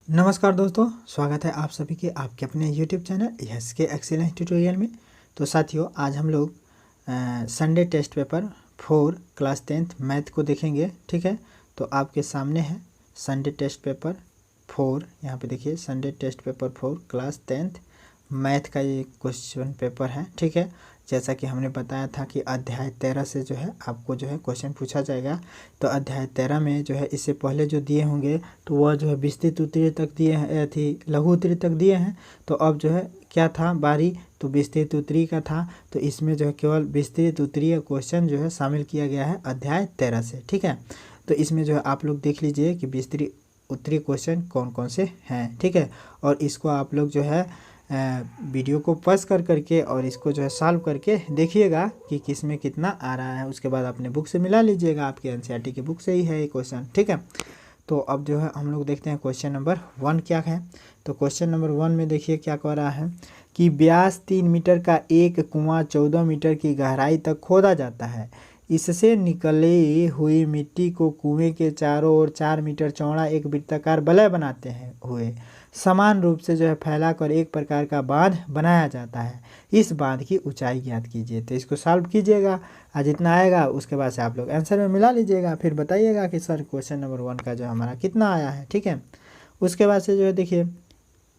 नमस्कार दोस्तों, स्वागत है आप सभी के आपके अपने YouTube चैनल यस के एक्सीलेंस ट्यूटोरियल में। तो साथियों, आज हम लोग Sunday test paper 4 class 10th math को देखेंगे। ठीक है, तो आपके सामने है संडे टेस्ट पेपर 4। यहाँ पे देखिए, Sunday test paper 4 class 10th math का ये क्वेश्चन पेपर है। ठीक है, जैसा कि हमने बताया था कि अध्याय 13 से जो है आपको जो है क्वेश्चन पूछा जाएगा। तो अध्याय 13 में जो है इससे पहले जो दिए होंगे तो वह जो है विस्तृत उत्तरीय तक दिए हैं, थी लघु उत्तरीय तक दिए हैं। तो अब जो है क्या था बारी, तो विस्तृत उत्तरीय का था। तो इसमें जो है केवल विस्तृत उत्तरीय क्वेश्चन जो है शामिल किया गया है अध्याय 13 से। ठीक है, तो इसमें जो है आप लोग देख लीजिए कि विस्तृत उत्तरीय क्वेश्चन कौन कौन से हैं। ठीक है, और इसको आप लोग जो है वीडियो को पॉज कर करके और इसको जो है सॉल्व करके देखिएगा कि किस में कितना आ रहा है। उसके बाद अपने बुक से मिला लीजिएगा, आपके एनसीईआरटी की बुक से ही है ये क्वेश्चन। ठीक है, तो अब जो है हम लोग देखते हैं क्वेश्चन नंबर 1 क्या है। तो क्वेश्चन नंबर 1 में देखिए क्या कह रहा है कि व्यास 3 मीटर का एक कुआं 14 मीटर की गहराई तक खोदा जाता है। इससे निकली हुई मिट्टी को कुएं के चारों ओर 4 मीटर चौड़ा एक वृत्ताकार वलय बनाते हैं हुए समान रूप से जो है फैलाकर एक प्रकार का बांध बनाया जाता है। इस बांध की ऊंचाई ज्ञात कीजिए। तो इसको सॉल्व कीजिएगा, जितना आएगा उसके बाद से आप लोग आंसर में मिला लीजिएगा, फिर बताइएगा कि सर क्वेश्चन नंबर 1 का जो हमारा कितना आया है। ठीक है, उसके बाद से जो है देखिए,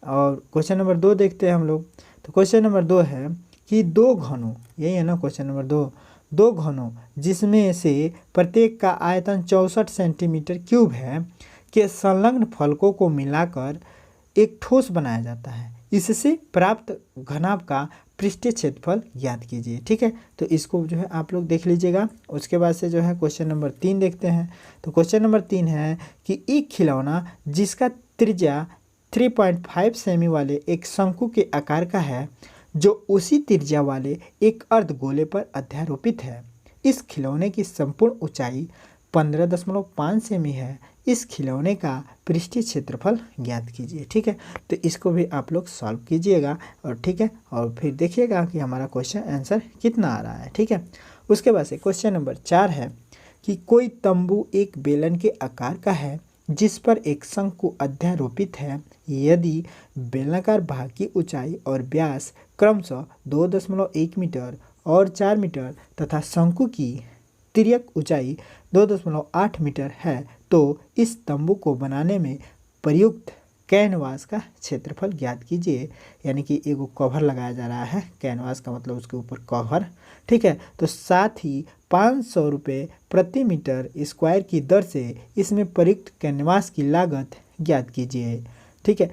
और क्वेश्चन नंबर 2 देखते हैं हम लोग। तो क्वेश्चन नंबर 2 है कि दो घनों, यही है ना क्वेश्चन नंबर 2, दो घनों जिसमें से प्रत्येक का आयतन 64 सेंटीमीटर क्यूब है के संलग्न फलकों को मिलाकर एक ठोस बनाया जाता है। इससे प्राप्त घनाभ का पृष्ठीय क्षेत्रफल ज्ञात कीजिए। ठीक है, तो इसको जो है आप लोग देख लीजिएगा। उसके बाद से जो है क्वेश्चन नंबर 3 देखते हैं। तो क्वेश्चन नंबर 3 है कि एक खिलौना जिसका त्रिज्या 3.5 सेमी वाले एक शंकु के आकार का है, जो उसी त्रिज्या वाले एक अर्धगोले पर अध्यारोपित है। इस खिलौने की संपूर्ण ऊंचाई 15.5 सेमी है। इस खिलौने का पृष्ठीय क्षेत्रफल ज्ञात कीजिए। ठीक है, तो इसको भी आप लोग सॉल्व कीजिएगा और ठीक है, और फिर देखिएगा कि हमारा क्वेश्चन आंसर कितना आ रहा है। ठीक है, उसके बाद से क्वेश्चन नंबर 4 है कि कोई तंबू एक बेलन के आकार का है जिस पर एक शंकु अध्यारोपित है। यदि बेलनाकार भाग की ऊंचाई और व्यास क्रमशः 2.1 मीटर और 4 मीटर तथा शंकु की तिर्यक ऊंचाई 2.8 मीटर है, तो इस तंबू को बनाने में प्रयुक्त कैनवास का क्षेत्रफल ज्ञात कीजिए। यानी कि एगो कवर लगाया जा रहा है, कैनवास का मतलब उसके ऊपर कवर। ठीक है, तो साथ ही 500 रुपये प्रति मीटर स्क्वायर की दर से इसमें प्रयुक्त कैनवास की लागत ज्ञात कीजिए। ठीक है,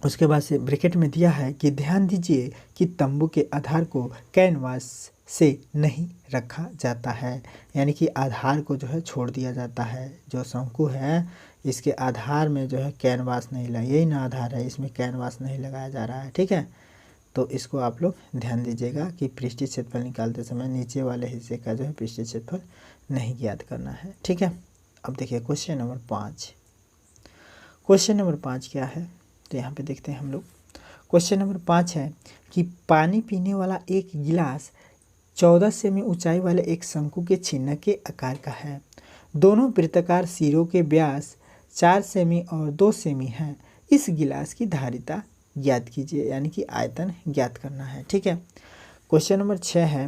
उसके बाद से ब्रैकेट में दिया है कि ध्यान दीजिए कि तंबू के आधार को कैनवास से नहीं रखा जाता है। यानी कि आधार को जो है छोड़ दिया जाता है। जो शंकु है इसके आधार में जो है कैनवास नहीं लगा, यही ना आधार है, इसमें कैनवास नहीं लगाया जा रहा है। ठीक है, तो इसको आप लोग ध्यान दीजिएगा कि पृष्ठीय क्षेत्रफल निकालते समय नीचे वाले हिस्से का जो है पृष्ठीय क्षेत्रफल नहीं ज्ञात करना है। ठीक है, अब देखिए क्वेश्चन नंबर 5। क्वेश्चन नंबर 5 क्या है, तो यहाँ पे देखते हैं हम लोग। क्वेश्चन नंबर 5 है कि पानी पीने वाला एक गिलास 14 सेमी ऊंचाई वाले एक शंकु के चिन्ह के आकार का है। दोनों वृत्ताकार सिरों के व्यास 4 सेमी और 2 सेमी है। इस गिलास की धारिता ज्ञात कीजिए, यानी कि आयतन ज्ञात करना है। ठीक है, क्वेश्चन नंबर 6 है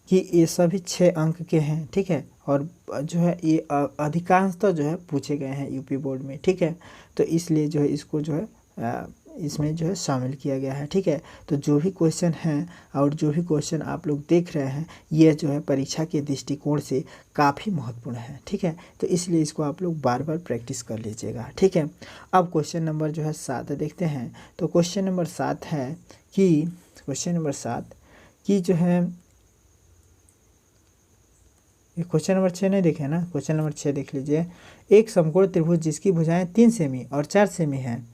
कि ये सभी 6 अंक के हैं। ठीक है, और जो है ये अधिकांशतः जो है पूछे गए हैं यूपी बोर्ड में। ठीक है, तो इसलिए जो है इसको जो है इसमें जो है शामिल किया गया है। ठीक है, तो जो भी क्वेश्चन हैं और जो भी क्वेश्चन आप लोग देख रहे हैं ये जो है परीक्षा के दृष्टिकोण से काफ़ी महत्वपूर्ण है। ठीक है, तो इसलिए इसको आप लोग बार बार प्रैक्टिस कर लीजिएगा। ठीक है, अब क्वेश्चन नंबर जो है 7 देखते हैं। तो क्वेश्चन नंबर 7 है कि क्वेश्चन नंबर 7 की जो है, ये क्वेश्चन नंबर 6 नहीं देखे ना, क्वेश्चन नंबर 6 देख लीजिए। एक समकोण त्रिभुज जिसकी भुजाएं 3 सेमी और 4 सेमी हैं,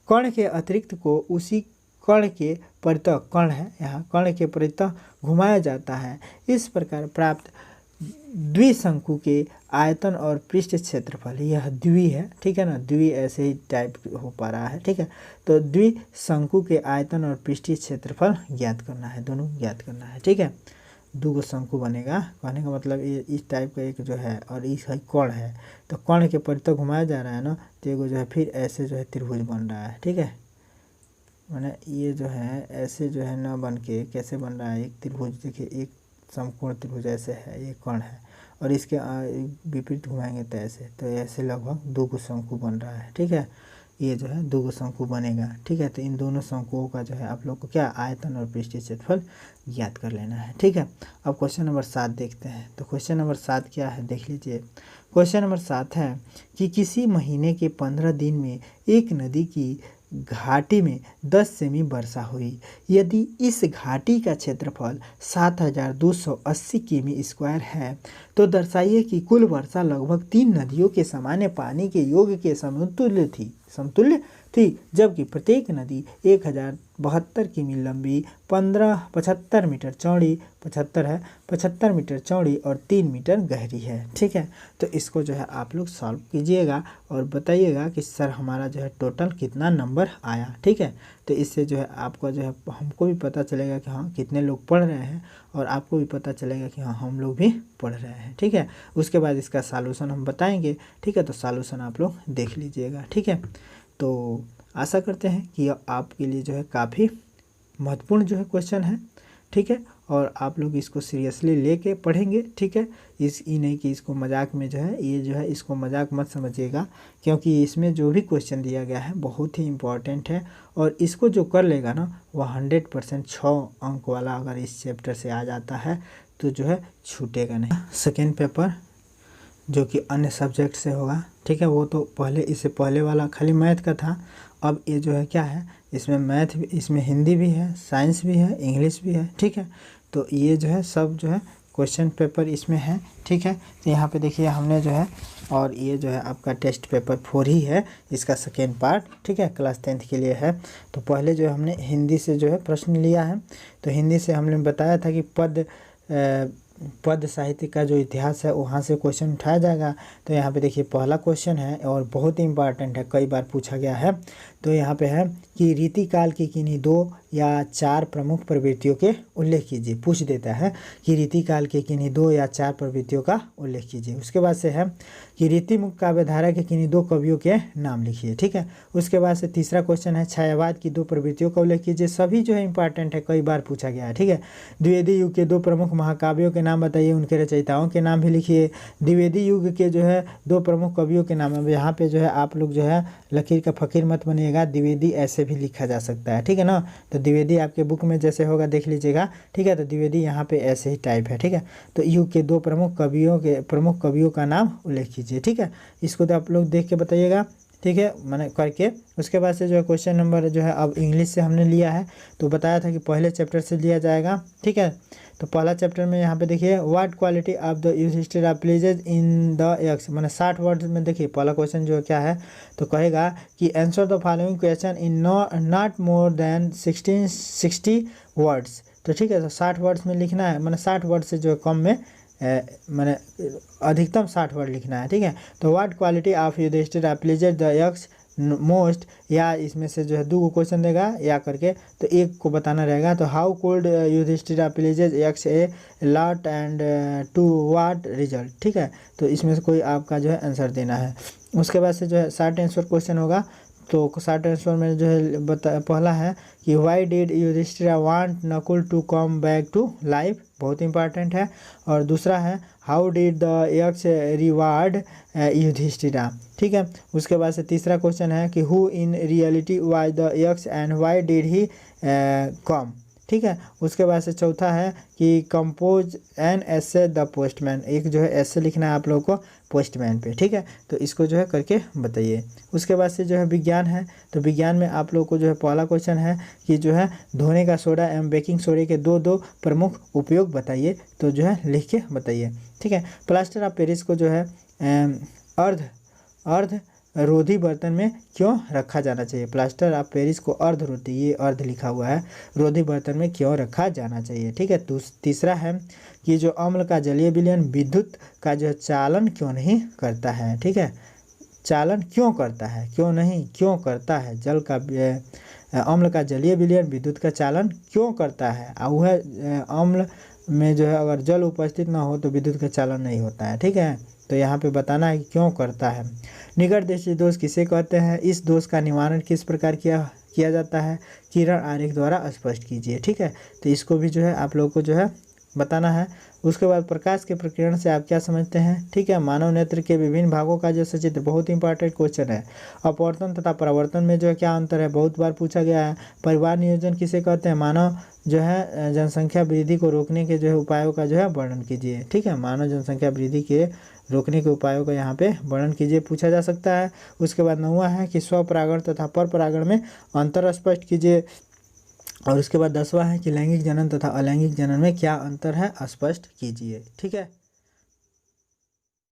कर्ण के अतिरिक्त को उसी कर्ण के परितः, कर्ण है यहाँ, कर्ण के परितः घुमाया जाता है। इस प्रकार प्राप्त द्विशंकु के आयतन और पृष्ठ क्षेत्रफल, यह द्वि है। ठीक है ना, द्वि ऐसे ही टाइप हो पा रहा है। ठीक है, तो द्विशंकु के आयतन और पृष्ठीय क्षेत्रफल ज्ञात करना है, दोनों ज्ञात करना है। ठीक है, दूगो शंकु बनेगा। कहने का मतलब ये इस टाइप का एक जो है और इस है कर्ण है, तो कर्ण के परितः घुमाया जा रहा है ना, तो एगो जो है फिर ऐसे जो है त्रिभुज बन रहा है। ठीक है, मैंने ये जो है ऐसे जो है ना बन के कैसे बन रहा है, एक त्रिभुज देखिए, एक समकोण त्रिभुज ऐसे है, ये कर्ण है, और इसके विपरीत घुमाएंगे तो ऐसे, तो ऐसे लगभग दूगो शंकु बन रहा है। ठीक है, ये जो है दूगो शंकु बनेगा। ठीक है, तो इन दोनों शंकुओं का जो है आप लोग को क्या आयतन और पृष्ठीय क्षेत्रफल ज्ञात कर लेना है। ठीक है, अब क्वेश्चन नंबर 7 देखते हैं। तो क्वेश्चन नंबर 7 क्या है, देख लीजिए। क्वेश्चन नंबर 7 है कि किसी महीने के 15 दिन में एक नदी की घाटी में 10 सेमी वर्षा हुई। यदि इस घाटी का क्षेत्रफल 7280 किमी स्क्वायर है, तो दर्शाइए कि कुल वर्षा लगभग 3 नदियों के सामान्य पानी के योग के समतुल्य थी, जबकि प्रत्येक नदी 1072 किमी लंबी, 75 मीटर चौड़ी, 75 मीटर चौड़ी और 3 मीटर गहरी है। ठीक है, तो इसको जो है आप लोग सॉल्व कीजिएगा और बताइएगा कि सर हमारा जो है टोटल कितना नंबर आया। ठीक है, तो इससे जो है आपको जो है हमको भी पता चलेगा कि हाँ कितने लोग पढ़ रहे हैं, और आपको भी पता चलेगा कि हाँ हम लोग भी पढ़ रहे हैं। ठीक है, उसके बाद इसका सॉल्यूशन हम बताएंगे। ठीक है, तो सॉल्यूशन आप लोग देख लीजिएगा। ठीक है, तो आशा करते हैं कि आपके लिए जो है काफ़ी महत्वपूर्ण जो है क्वेश्चन है। ठीक है, और आप लोग इसको सीरियसली लेके पढ़ेंगे। ठीक है, ये नहीं कि इसको मजाक में जो है, ये जो है इसको मजाक मत समझिएगा, क्योंकि इसमें जो भी क्वेश्चन दिया गया है बहुत ही इम्पॉर्टेंट है, और इसको जो कर लेगा ना वह 100% 6 अंक वाला अगर इस चैप्टर से आ जाता है तो जो है छूटेगा नहीं। सेकेंड पेपर जो कि अन्य सब्जेक्ट से होगा। ठीक है, वो तो पहले इससे पहले वाला खाली मैथ का था, अब ये जो है क्या है, इसमें मैथ भी, इसमें हिंदी भी है, साइंस भी है, इंग्लिश भी है। ठीक है, तो ये जो है सब जो है क्वेश्चन पेपर इसमें है। ठीक है, तो यहाँ पे देखिए हमने जो है, और ये जो है आपका टेस्ट पेपर 4 ही है, इसका सेकेंड पार्ट। ठीक है, क्लास 10th के लिए है। तो पहले जो हमने हिंदी से जो है प्रश्न लिया है, तो हिंदी से हमने बताया था कि पद साहित्य का जो इतिहास है वहाँ से क्वेश्चन उठाया जाएगा। तो यहाँ पे देखिए पहला क्वेश्चन है और बहुत ही इंपॉर्टेंट है, कई बार पूछा गया है। तो यहाँ पे है कि रीतिकाल की किन्हीं 2 या 4 प्रमुख प्रवृत्तियों के उल्लेख कीजिए। पूछ देता है कि रीतिकाल के किन्हीं 2 या 4 प्रवृत्तियों का उल्लेख कीजिए। उसके बाद से है कि रीतिमुक्त काव्यधारा के किन्हीं 2 कवियों के नाम लिखिए। ठीक है, उसके बाद से तीसरा क्वेश्चन है छायावाद की 2 प्रवृत्तियों का उल्लेख कीजिए। सभी जो है इंपॉर्टेंट है, कई बार पूछा गया है। ठीक है, द्विवेदी युग के 2 प्रमुख महाकाव्यों के नाम बताइए, उनके रचयिताओं के नाम भी लिखिए। द्विवेदी युग के जो है 2 प्रमुख कवियों के नाम। अब यहाँ पे जो है आप लोग जो है लकीर का फकीर मत बनिएगा, द्विवेदी ऐसे भी लिखा जा सकता है। ठीक है ना, तो द्विवेदी आपके बुक में जैसे होगा देख लीजिएगा। ठीक है, तो द्विवेदी यहाँ पे ऐसे ही टाइप है। ठीक है, तो युग के 2 प्रमुख कवियों का नाम उल्लेख कीजिए। ठीक है, इसको तो आप लोग देख के बताइएगा। ठीक है, मैंने करके उसके बाद से जो है क्वेश्चन नंबर जो है अब इंग्लिश से हमने लिया है, तो बताया था कि पहले चैप्टर से लिया जाएगा। ठीक है, तो पहला चैप्टर में यहाँ पे देखिए what quality of the Yudhishthir of pleases in the Yaksha, मैंने 60 वर्ड्स में देखिए पहला क्वेश्चन जो क्या है, तो कहेगा कि answer the following question in not more than 60 words. तो ठीक है, तो 60 वर्ड्स में लिखना है, मैंने 60 वर्ड से जो है कम में मैंने अधिकतम 60 वर्ड लिखना है। ठीक है, तो what quality of Yudhishthir of pleases the Yaksha most, या इसमें से जो है 2 क्वेश्चन देगा या करके, तो एक को बताना रहेगा। तो how could Yudhishthir pleases Yaksha a lot and to what result. ठीक है, तो इसमें से कोई आपका जो है आंसर देना है। उसके बाद से जो है शॉर्ट आंसर क्वेश्चन होगा, तो शॉर्ट आंसर में जो है पहला है कि why did Yudhishthir want Nakul to come back to life, बहुत इंपॉर्टेंट है। और दूसरा है how did the Yaksha reward Yudhishthira. ठीक है, उसके बाद से तीसरा क्वेश्चन है कि who in reality was the Yaksha and why did he come. ठीक है, उसके बाद से चौथा है कि compose an essay the postman, एक जो है ऐसे लिखना है आप लोगों को पोस्टमैन पे। ठीक है, तो इसको जो है करके बताइए। उसके बाद से जो है विज्ञान है, तो विज्ञान में आप लोगों को जो है पहला क्वेश्चन है कि जो है धोने का सोडा एवं बेकिंग सोडे के 2 प्रमुख उपयोग बताइए, तो जो है लिख के बताइए। ठीक है, प्लास्टर ऑफ पेरिस को जो है अर्ध रोधी बर्तन में क्यों रखा जाना चाहिए। प्लास्टर ऑफ पेरिस को अर्ध रोधी, ये अर्ध लिखा हुआ है, रोधी बर्तन में क्यों रखा जाना चाहिए। ठीक है, तीसरा है कि जो अम्ल का जलीय विलयन विद्युत का जो चालन क्यों नहीं करता है। ठीक है, चालन क्यों करता है, क्यों नहीं, क्यों करता है। अम्ल का जलीय विलयन विद्युत का चालन क्यों करता है, और वह अम्ल में जो है अगर जल उपस्थित ना हो तो विद्युत का चालन नहीं होता है। ठीक है, तो यहाँ पे बताना है कि क्यों करता है। निकट दृष्टि दोष किसे कहते हैं, इस दोष का निवारण किस प्रकार किया जाता है, किरण आरेख द्वारा स्पष्ट कीजिए। ठीक है, तो इसको भी जो है आप लोगों को जो है बताना है। उसके बाद प्रकाश के प्रकीर्णन से आप क्या समझते हैं। ठीक है, मानव नेत्र के विभिन्न भागों का जो सचित्र बहुत इंपॉर्टेंट क्वेश्चन है। अपवर्तन तथा परावर्तन में जो है क्या अंतर है, बहुत बार पूछा गया है। परिवार नियोजन किसे कहते हैं, मानव जो है जनसंख्या वृद्धि को रोकने के जो है उपायों का जो है वर्णन कीजिए। ठीक है, मानव जनसंख्या वृद्धि के रोकने के उपायों का यहाँ पे वर्णन कीजिए, पूछा जा सकता है। उसके बाद 9वां है कि स्वपरागण तथा परपरागण में अंतर स्पष्ट कीजिए। और उसके बाद 10वां है कि लैंगिक जनन तथा अलैंगिक जनन में क्या अंतर है, स्पष्ट कीजिए। ठीक है।